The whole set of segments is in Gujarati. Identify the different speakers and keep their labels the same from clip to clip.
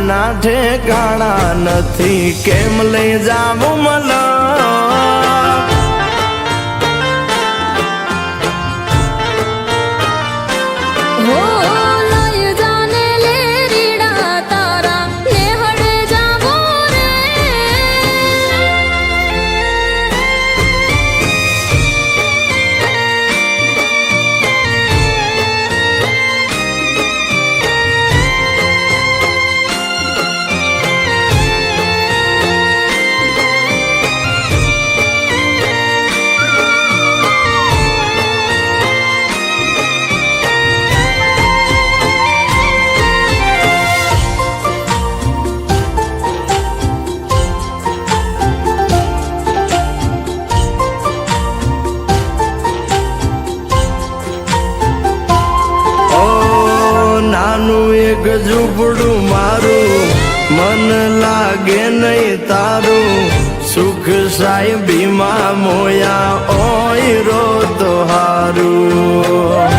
Speaker 1: ના ઠેકાણા નથી, કેમ લઈ જાવું મલક? એક ઝૂંપડું મારું, મન લાગે નહીં તારું, સુખ સાહેબીમાં મોયા ઓય રો તો હારું.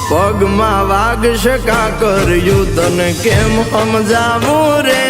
Speaker 1: પગમાં વાગશે કા કર્યું તને કેમ સમજાવું રે?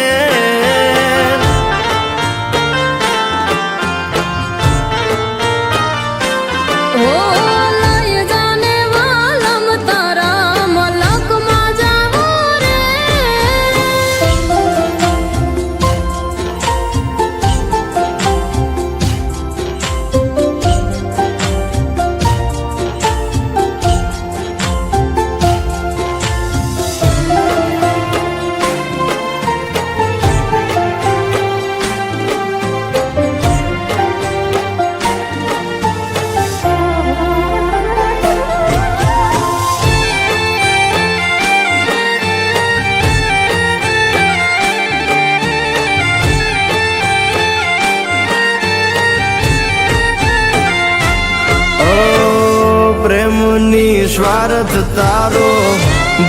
Speaker 1: પ્રેમની સ્વાર્થ તારો,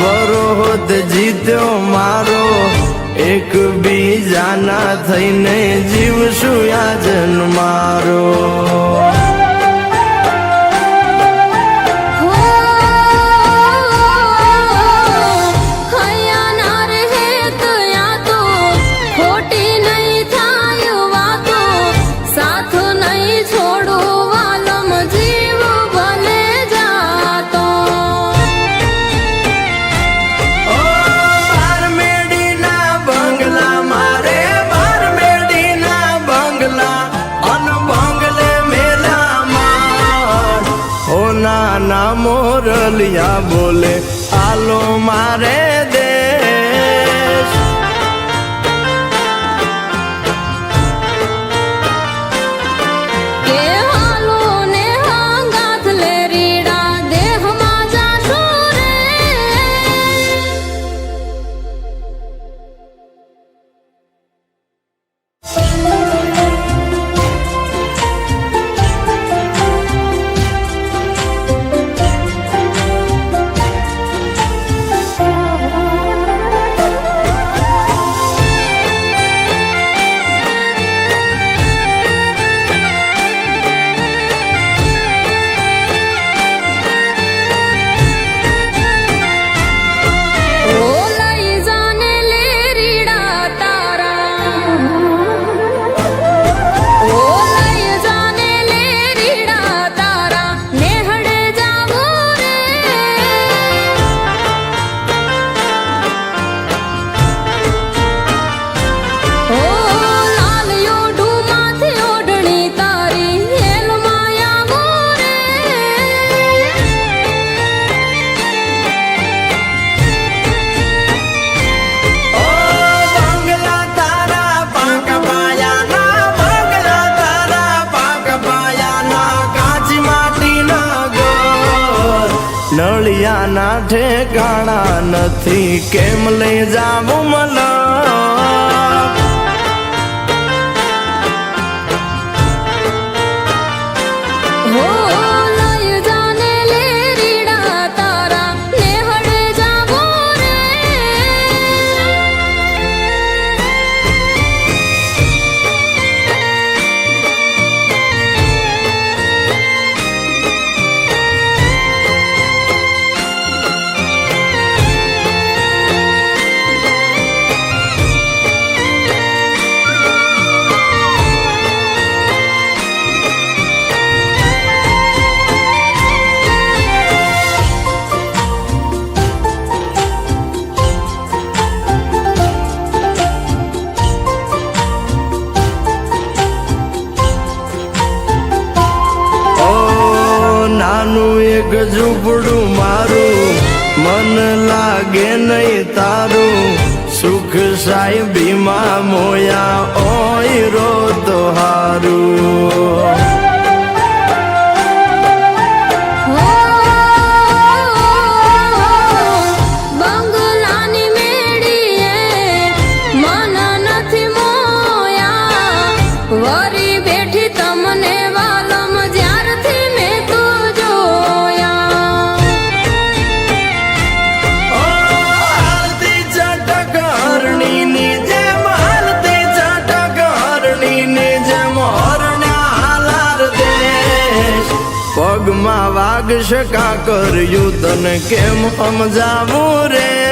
Speaker 1: બરોદ જીત્યો મારો, એક બીજાના થઈને જીવશું યાજન મારો. ના મોરલિયા બોલે આલો મારે દેશ.
Speaker 2: કે હાલો ને હાંગાથ લે રીડા દેહમાં જાશો રે.
Speaker 1: નળિયાના ઠેકાણા નથી કેમ લઈ જાવું મને
Speaker 2: હો લઈ જાને લેરીડા તારા નેહડે જાવો રે
Speaker 1: નાનું એક ઝૂંપડું મારું મન લાગે નહીં તારું સુખ સાહેબીમાં મોયા ઓય રો તો હારું
Speaker 2: બંગલાની મેડીએ મન નથી મોયા વરી બેઠી તમને વાલમ જ્યારથી મેં તો જોયા
Speaker 1: હાલતી ચટક હરણીની જેમ હાલતી ચટક હરણીની જેમ હરણા હાલાર દેશ પગમાં વાગશે કાકર યુદ્ધને કેમ સમજાવું રે